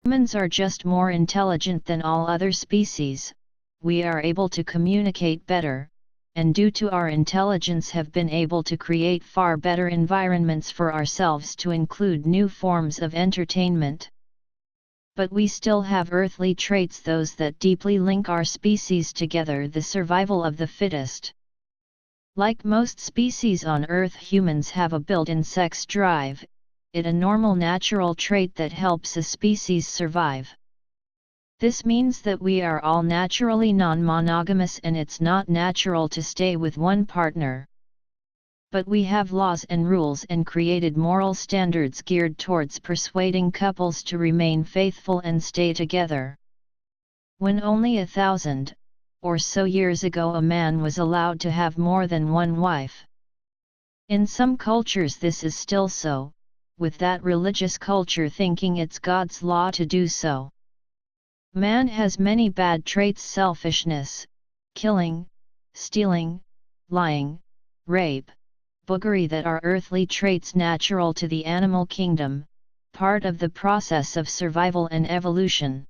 Humans are just more intelligent than all other species, we are able to communicate better, and due to our intelligence have been able to create far better environments for ourselves to include new forms of entertainment. But we still have earthly traits, those that deeply link our species together, the survival of the fittest. Like most species on Earth, humans have a built-in sex drive, it a normal natural trait that helps a species survive. This means that we are all naturally non-monogamous and it's not natural to stay with one partner. But we have laws and rules and created moral standards geared towards persuading couples to remain faithful and stay together. When only 1,000 or so years ago a man was allowed to have more than one wife. In some cultures this is still so, with that religious culture thinking it's God's law to do so. Man has many bad traits: selfishness, killing, stealing, lying, rape, boogery, that are earthly traits natural to the animal kingdom, part of the process of survival and evolution.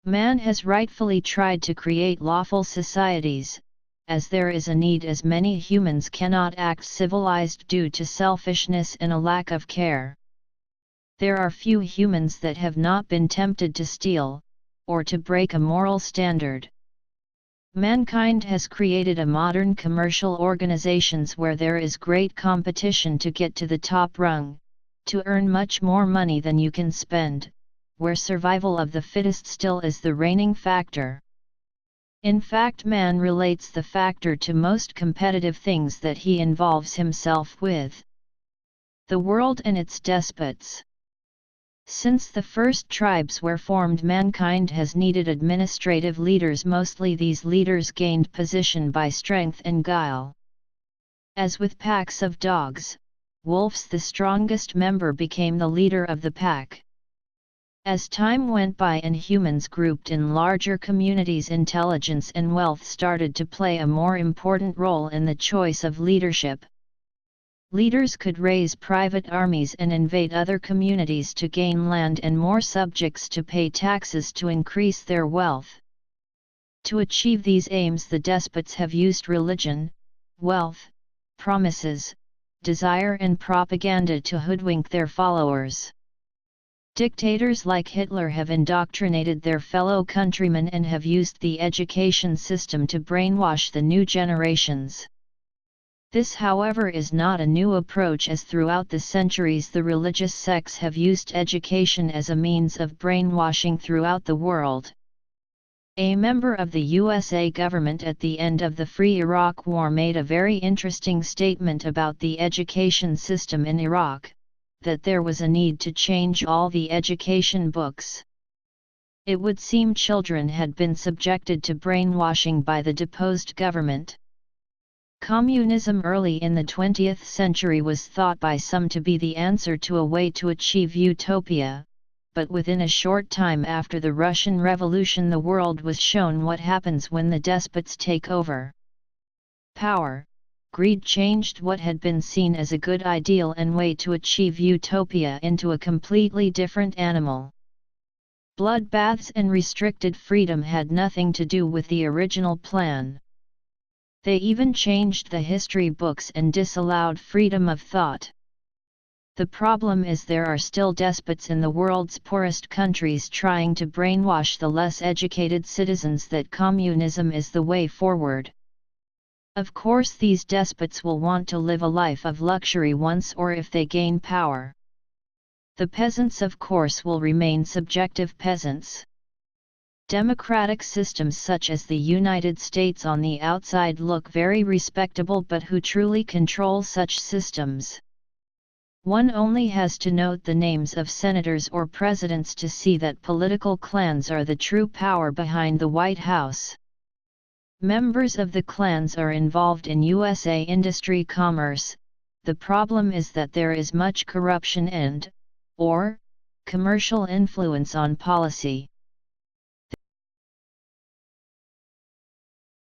Man has rightfully tried to create lawful societies, as there is a need, as many humans cannot act civilized due to selfishness and a lack of care. There are few humans that have not been tempted to steal, or to break a moral standard. Mankind has created a modern commercial organizations where there is great competition to get to the top rung, to earn much more money than you can spend, where survival of the fittest still is the reigning factor. In fact, man relates the factor to most competitive things that he involves himself with: the world and its despots. Since the first tribes were formed, mankind has needed administrative leaders. Mostly these leaders gained position by strength and guile. As with packs of dogs, wolves, the strongest member became the leader of the pack. As time went by and humans grouped in larger communities, intelligence and wealth started to play a more important role in the choice of leadership. Leaders could raise private armies and invade other communities to gain land and more subjects to pay taxes to increase their wealth. To achieve these aims, the despots have used religion, wealth, promises, desire and propaganda to hoodwink their followers. Dictators like Hitler have indoctrinated their fellow countrymen and have used the education system to brainwash the new generations. This, however, is not a new approach, as throughout the centuries the religious sects have used education as a means of brainwashing throughout the world. A member of the USA government at the end of the Free Iraq War made a very interesting statement about the education system in Iraq, that there was a need to change all the education books. It would seem children had been subjected to brainwashing by the deposed government. Communism early in the 20th century was thought by some to be the answer to a way to achieve utopia, but within a short time after the Russian Revolution the world was shown what happens when the despots take over. Power, greed changed what had been seen as a good ideal and way to achieve utopia into a completely different animal. Bloodbaths and restricted freedom had nothing to do with the original plan. They even changed the history books and disallowed freedom of thought. The problem is there are still despots in the world's poorest countries trying to brainwash the less educated citizens that communism is the way forward. Of course, these despots will want to live a life of luxury once or if they gain power. The peasants, of course, will remain subjective peasants. Democratic systems such as the United States on the outside look very respectable, but who truly control such systems? One only has to note the names of senators or presidents to see that political clans are the true power behind the White House. Members of the clans are involved in USA industry commerce. The problem is that there is much corruption and, or, commercial influence on policy.